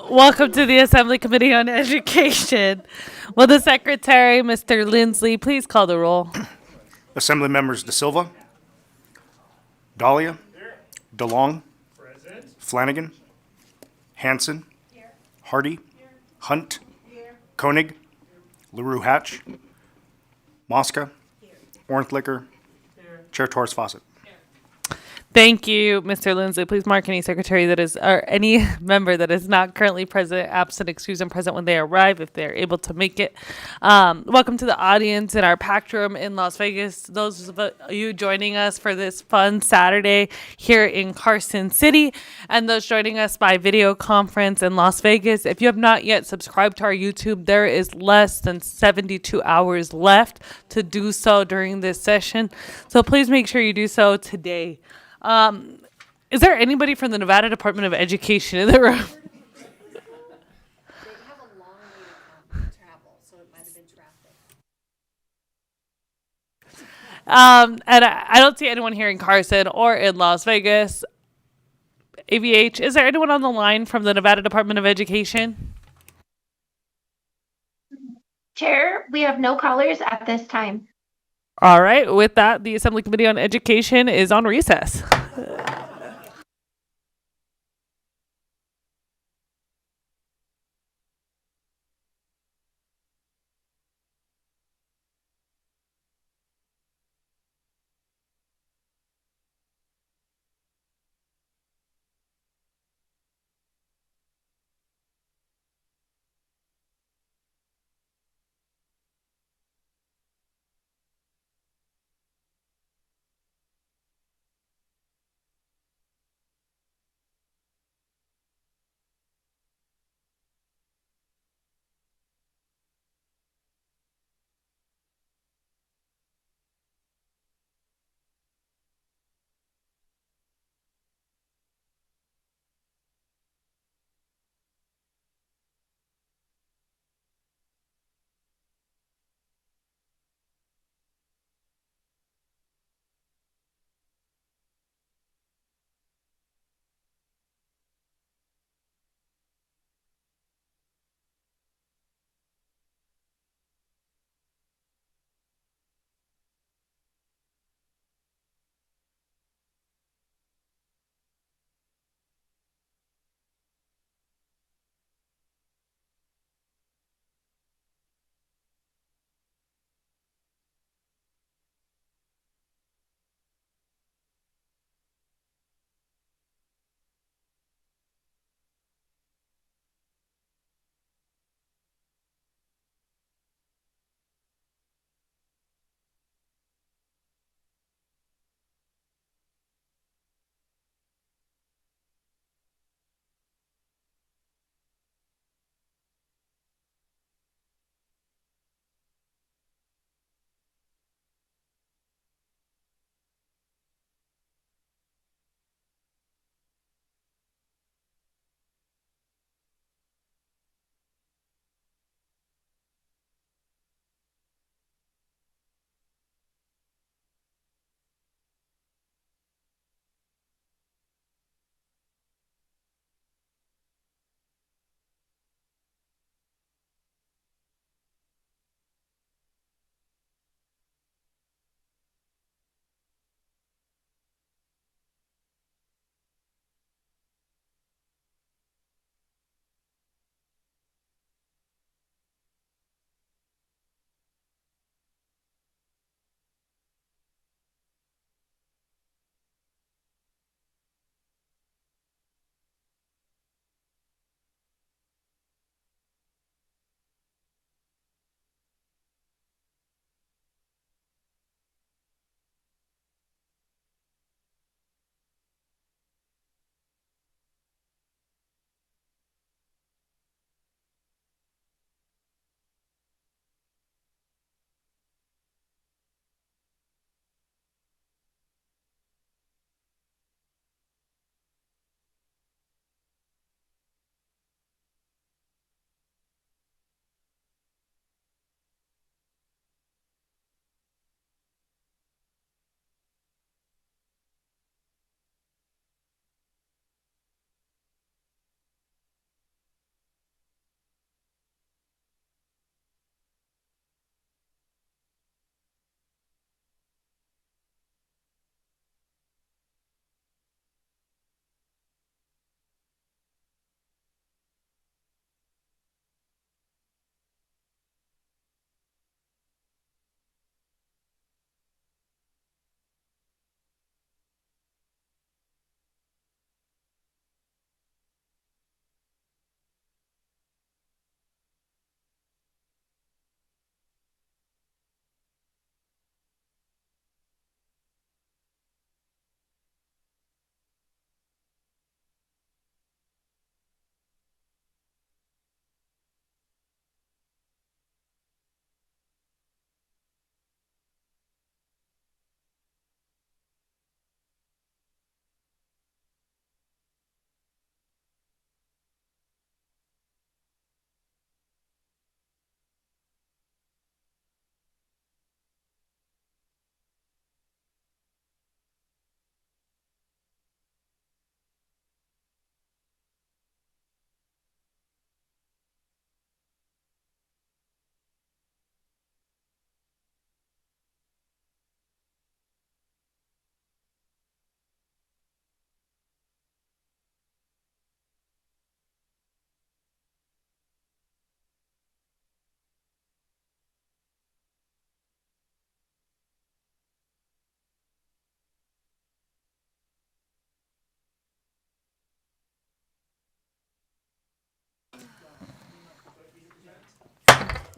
Welcome to the Assembly Committee on Education. Will the Secretary, Mr. Lindsley, please call the roll? Assembly members De Silva, Dahlia, DeLong, Flanagan, Hanson, Hardy, Hunt, Koenig, LaRue Hatch, Mosca, Ornthlicker, Chair Torres Fawcett. Thank you, Mr. Lindsley. Please mark any secretary that is, or any member that is not currently present, absent, excused, and present when they arrive, if they're able to make it. Welcome to the audience in our packed room in Las Vegas. Those of you joining us for this fun Saturday here in Carson City, and those joining us by video conference in Las Vegas. If you have not yet subscribed to our YouTube, there is less than 72 hours left to do so during this session. So please make sure you do so today. Is there anybody from the Nevada Department of Education in the room? They have a long way to travel, so it might have been traffic. And I don't see anyone here in Carson or in Las Vegas. AVH, is there anyone on the line from the Nevada Department of Education? Chair, we have no callers at this time. All right. With that, the Assembly Committee on Education is on recess.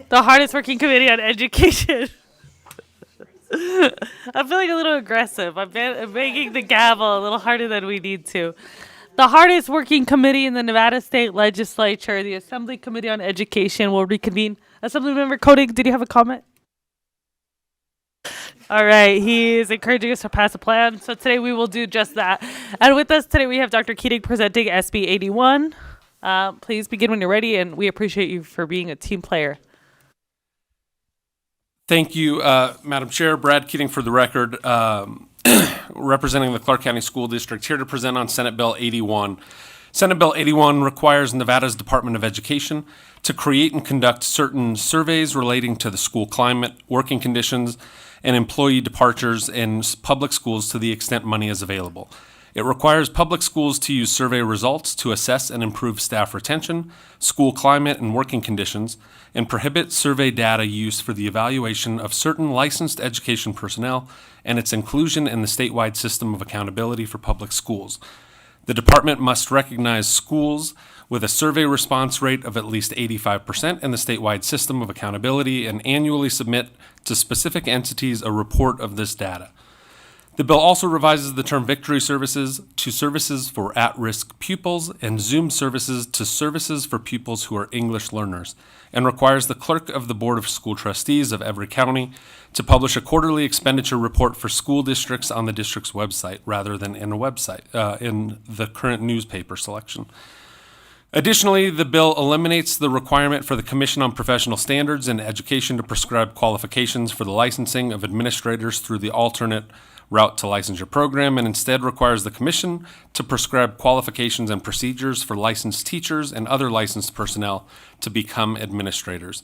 The hardest working committee on education. I'm feeling a little aggressive. I'm making the gavel a little harder than we need to. The hardest working committee in the Nevada State Legislature, the Assembly Committee on Education, will reconvene. Assemblymember Koenig, did you have a comment? All right, he is encouraging us to pass a plan. So today we will do just that. And with us today we have Dr. Keating presenting SB 81. Please begin when you're ready, and we appreciate you for being a team player. Thank you, Madam Chair. Brad Keating for the record, representing the Clark County School District, here to present on Senate Bill 81. Senate Bill 81 requires Nevada's Department of Education to create and conduct certain surveys relating to the school climate, working conditions, and employee departures in public schools to the extent money is available. It requires public schools to use survey results to assess and improve staff retention, school climate, and working conditions, and prohibit survey data use for the evaluation of certain licensed education personnel and its inclusion in the statewide system of accountability for public schools. The department must recognize schools with a survey response rate of at least 85% in the statewide system of accountability and annually submit to specific entities a report of this data. The bill also revises the term victory services to services for at-risk pupils and Zoom services to services for pupils who are English learners, and requires the clerk of the Board of School Trustees of every county to publish a quarterly expenditure report for school districts on the district's website rather than in a website, in the current newspaper selection. Additionally, the bill eliminates the requirement for the Commission on Professional Standards in Education to prescribe qualifications for the licensing of administrators through the alternate route to licensure program, and instead requires the Commission to prescribe qualifications and procedures for licensed teachers and other licensed personnel to become administrators.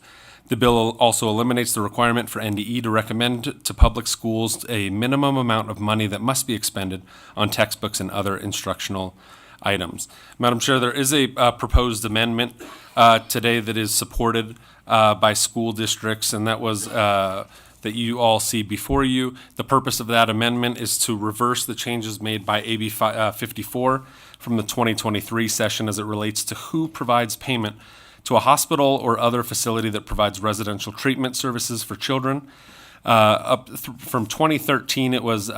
The bill also eliminates the requirement for NDE to recommend to public schools a minimum amount of money that must be expended on textbooks and other instructional items. Madam Chair, there is a proposed amendment today that is supported by school districts, and that was that you all see before you. The purpose of that amendment is to reverse the changes made by AB 54 from the 2023 session as it relates to who provides payment to a hospital or other facility that provides residential treatment services for children. From 2013, it was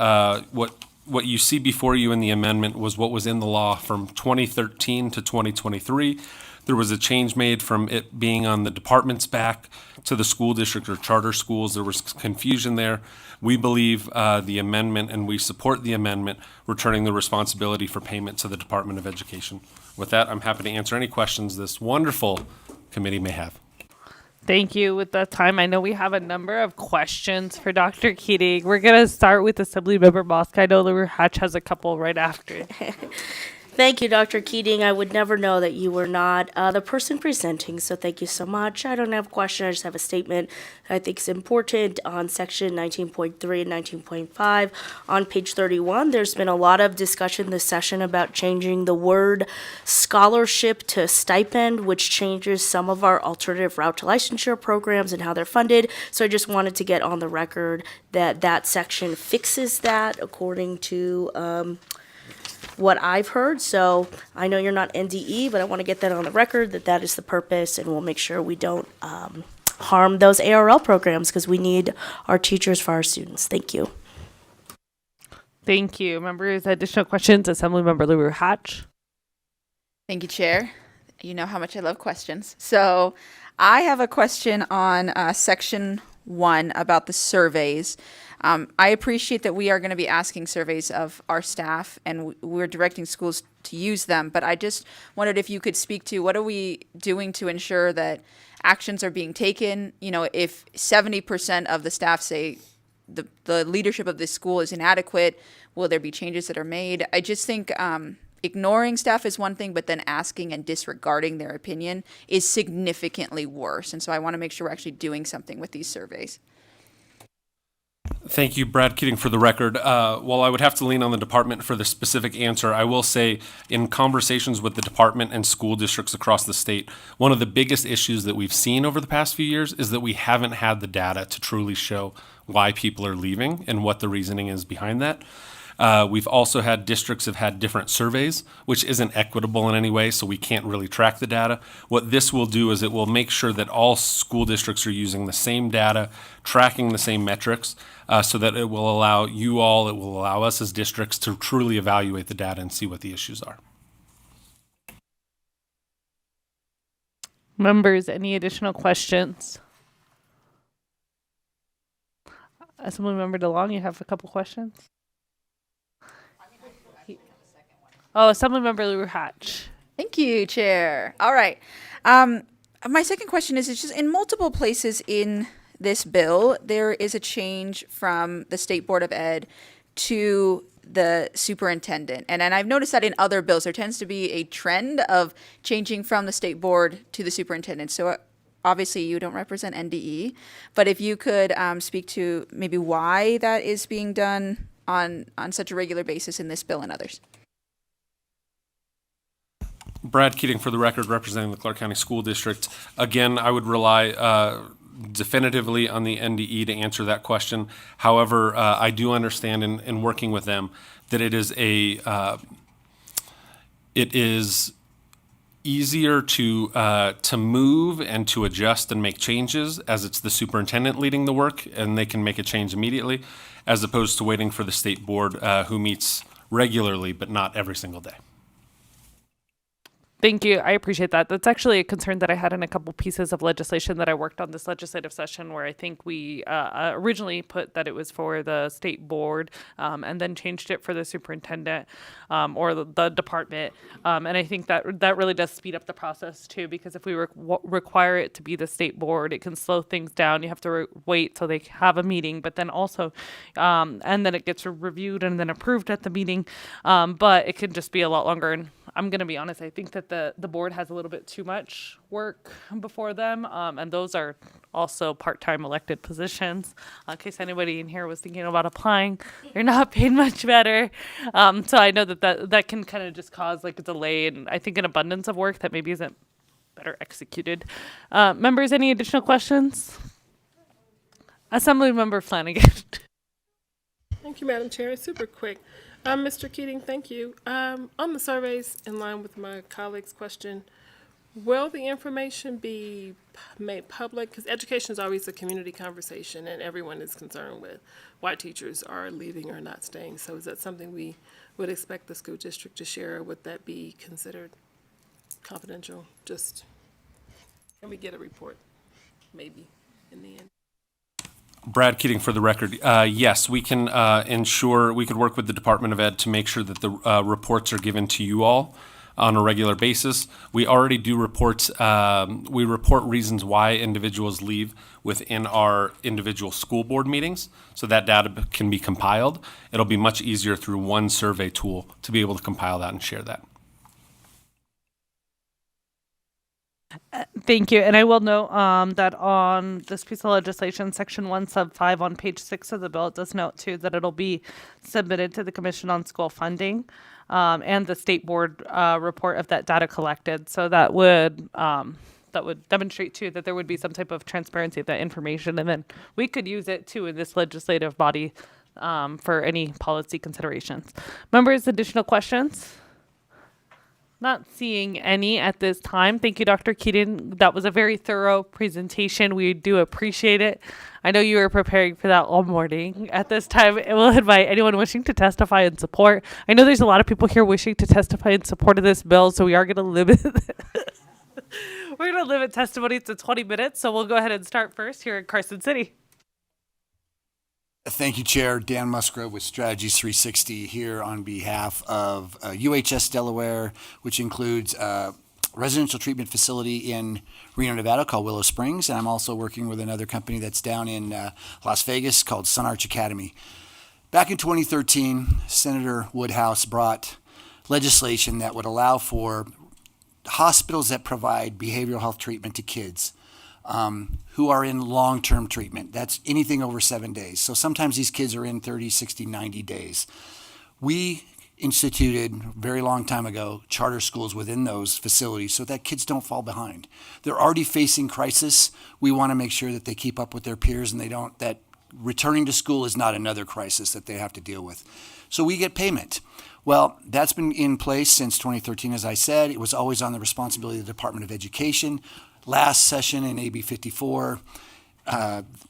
what you see before you in the amendment was what was in the law from 2013 to 2023. There was a change made from it being on the department's back to the school district or charter schools. There was confusion there. We believe the amendment, and we support the amendment, returning the responsibility for payment to the Department of Education. With that, I'm happy to answer any questions this wonderful committee may have. Thank you. With that time, I know we have a number of questions for Dr. Keating. We're going to start with Assemblymember Mosk. I know LaRue Hatch has a couple right after it. Thank you, Dr. Keating. I would never know that you were not the person presenting, so thank you so much. I don't have a question, I just have a statement that I think is important on section 19.3 and 19.5. On page 31, there's been a lot of discussion this session about changing the word scholarship to stipend, which changes some of our alternative route to licensure programs and how they're funded. So I just wanted to get on the record that that section fixes that according to what I've heard. So I know you're not NDE, but I want to get that on the record that that is the purpose, and we'll make sure we don't harm those ARL programs because we need our teachers for our students. Thank you. Thank you. Members, additional questions? Assemblymember LaRue Hatch. Thank you, Chair. You know how much I love questions. So I have a question on section 1 about the surveys. I appreciate that we are going to be asking surveys of our staff, and we're directing schools to use them. But I just wondered if you could speak to what are we doing to ensure that actions are being taken? You know, if 70% of the staff say the leadership of this school is inadequate, will there be changes that are made? I just think ignoring staff is one thing, but then asking and disregarding their opinion is significantly worse. And so I want to make sure we're actually doing something with these surveys. Thank you, Brad Keating, for the record. While I would have to lean on the department for the specific answer, I will say in conversations with the department and school districts across the state, one of the biggest issues that we've seen over the past few years is that we haven't had the data to truly show why people are leaving and what the reasoning is behind that. We've also had districts have had different surveys, which isn't equitable in any way, so we can't really track the data. What this will do is it will make sure that all school districts are using the same data, tracking the same metrics, so that it will allow you all, it will allow us as districts to truly evaluate the data and see what the issues are. Members, any additional questions? Assemblymember DeLong, you have a couple questions? Oh, Assemblymember LaRue Hatch. Thank you, Chair. All right. My second question is, it's just in multiple places in this bill, there is a change from the State Board of Ed to the superintendent. And I've noticed that in other bills, there tends to be a trend of changing from the state board to the superintendent. So obviously you don't represent NDE, but if you could speak to maybe why that is being done on such a regular basis in this bill and others. Brad Keating, for the record, representing the Clark County School District. Again, I would rely definitively on the NDE to answer that question. However, I do understand in working with them that it is easier to move and to adjust and make changes as it's the superintendent leading the work and they can make a change immediately, as opposed to waiting for the state board who meets regularly but not every single day. Thank you. I appreciate that. That's actually a concern that I had in a couple pieces of legislation that I worked on this legislative session, where I think we originally put that it was for the state board and then changed it for the superintendent or the department. And I think that really does speed up the process too, because if we require it to be the state board, it can slow things down. You have to wait till they have a meeting, but then also, and then it gets reviewed and then approved at the meeting. But it could just be a lot longer. And I'm going to be honest, I think that the board has a little bit too much work before them, and those are also part-time elected positions. In case anybody in here was thinking about applying, they're not paid much better. So I know that can kind of just cause like a delay, and I think an abundance of work that maybe isn't better executed. Members, any additional questions? Assemblymember Flanagan. Thank you, Madam Chair. Super quick. Mr. Keating, thank you. On the surveys, in line with my colleague's question, will the information be made public? Because education is always a community conversation, and everyone is concerned with why teachers are leaving or not staying. So is that something we would expect the school district to share? Or would that be considered confidential? Just, can we get a report, maybe, in the end? Brad Keating, for the record, yes, we can ensure, we could work with the Department of Ed to make sure that the reports are given to you all on a regular basis. We already do reports, we report reasons why individuals leave within our individual school board meetings, so that data can be compiled. It'll be much easier through one survey tool to be able to compile that and share that. Thank you. And I will note that on this piece of legislation, section 1 sub 5 on page 6 of the bill, it does note too that it'll be submitted to the Commission on School Funding and the state board report of that data collected. So that would demonstrate too that there would be some type of transparency of that information, and then we could use it too in this legislative body for any policy considerations. Members, additional questions? Not seeing any at this time. Thank you, Dr. Keating. That was a very thorough presentation. We do appreciate it. I know you were preparing for that all morning. At this time, it will invite anyone wishing to testify in support. I know there's a lot of people here wishing to testify in support of this bill, so we are going to limit we're going to limit testimony to 20 minutes. So we'll go ahead and start first here in Carson City. Thank you, Chair. Dan Musgrove with Strategies 360 here on behalf of UHS Delaware, which includes a residential treatment facility in Reno, Nevada called Willow Springs. And I'm also working with another company that's down in Las Vegas called Sun Arch Academy. Back in 2013, Senator Woodhouse brought legislation that would allow for hospitals that provide behavioral health treatment to kids who are in long-term treatment. That's anything over 7 days. So sometimes these kids are in 30, 60, 90 days. We instituted a very long time ago charter schools within those facilities so that kids don't fall behind. They're already facing crisis. We want to make sure that they keep up with their peers and that returning to school is not another crisis that they have to deal with. So we get payment. Well, that's been in place since 2013, as I said. It was always on the responsibility of the Department of Education. Last session in AB 54,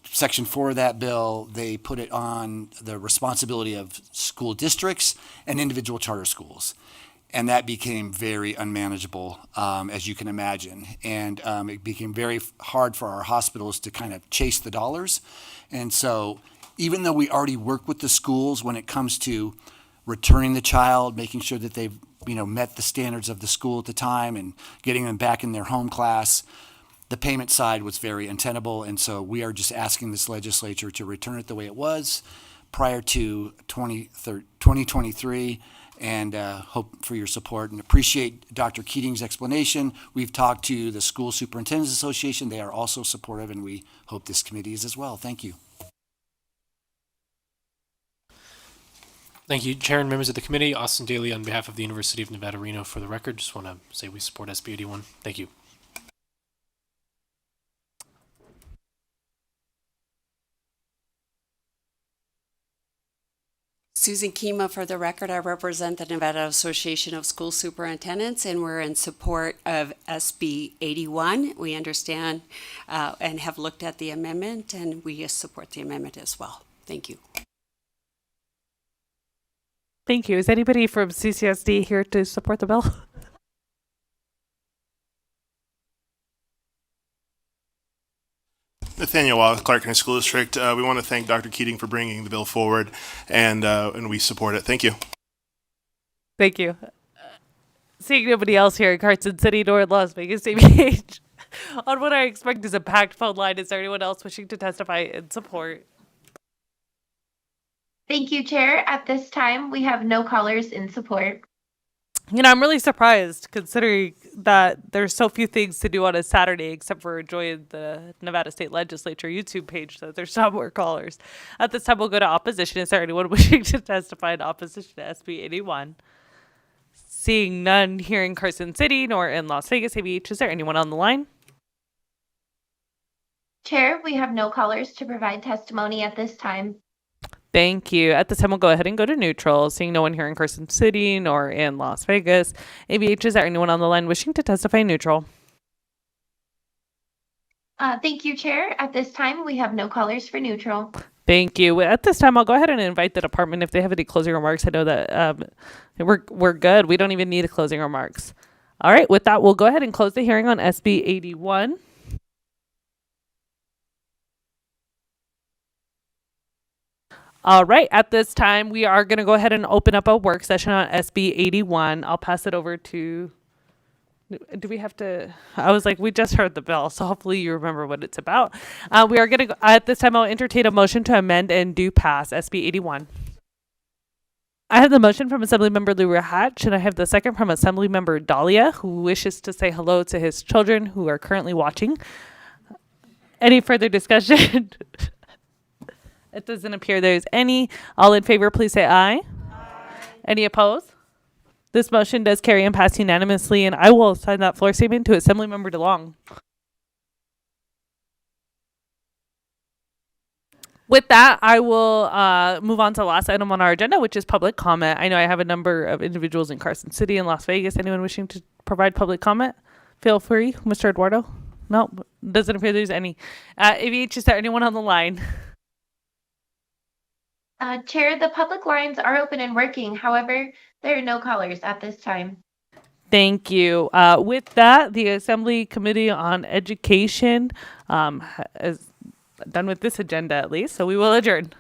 Section 4 of that bill, they put it on the responsibility of school districts and individual charter schools. And that became very unmanageable, as you can imagine. And it became very hard for our hospitals to kind of chase the dollars. And so even though we already work with the schools when it comes to returning the child, making sure that they've met the standards of the school at the time and getting them back in their home class, the payment side was very untenable. And so we are just asking this legislature to return it the way it was prior to 2023. And hope for your support and appreciate Dr. Keating's explanation. We've talked to the School Superintendents Association. They are also supportive, and we hope this committee is as well. Thank you. Thank you, Chair and members of the committee. Austin Daly on behalf of the University of Nevada, Reno. For the record, just want to say we support SB 81. Thank you. Susan Kima, for the record, I represent the Nevada Association of School Superintendents, and we're in support of SB 81. We understand and have looked at the amendment, and we support the amendment as well. Thank you. Thank you. Is anybody from CCSD here to support the bill? Nathaniel Wallace, Clark County School District. We want to thank Dr. Keating for bringing the bill forward, and we support it. Thank you. Thank you. Seeing nobody else here in Carson City nor in Las Vegas, ABH, on what I expect is a packed phone line, is there anyone else wishing to testify in support? Thank you, Chair. At this time, we have no callers in support. I'm really surprised considering that there's so few things to do on a Saturday except for join the Nevada State Legislature YouTube page, so there's no more callers. At this time, we'll go to opposition. Is there anyone wishing to testify in opposition to SB 81? Seeing none here in Carson City nor in Las Vegas, ABH, is there anyone on the line? Chair, we have no callers to provide testimony at this time. Thank you. At this time, we'll go ahead and go to neutral. Seeing no one here in Carson City nor in Las Vegas, ABH, is there anyone on the line wishing to testify neutral? Thank you, Chair. At this time, we have no callers for neutral. Thank you. At this time, I'll go ahead and invite the department if they have any closing remarks. I know that we're good. We don't even need closing remarks. All right. With that, we'll go ahead and close the hearing on SB 81. All right. At this time, we are going to go ahead and open up a work session on SB 81. I'll pass it over to... Do we have to... I was like, we just heard the bill, so hopefully you remember what it's about. We are going to... At this time, I'll entertain a motion to amend and do pass SB 81. I have the motion from Assemblymember LaRue Hatch, and I have the second from Assemblymember Dahlia, who wishes to say hello to his children who are currently watching. Any further discussion? It doesn't appear there's any. All in favor, please say aye. Aye. Any opposed? This motion does carry and pass unanimously, and I will assign that floor statement to Assemblymember DeLong. With that, I will move on to the last item on our agenda, which is public comment. I know I have a number of individuals in Carson City and Las Vegas. Anyone wishing to provide public comment? Feel free. Mr. Eduardo? No, doesn't appear there's any. AVH, is there anyone on the line? Chair, the public lines are open and working. However, there are no callers at this time. Thank you. With that, the Assembly Committee on Education is done with this agenda at least, so we will adjourn.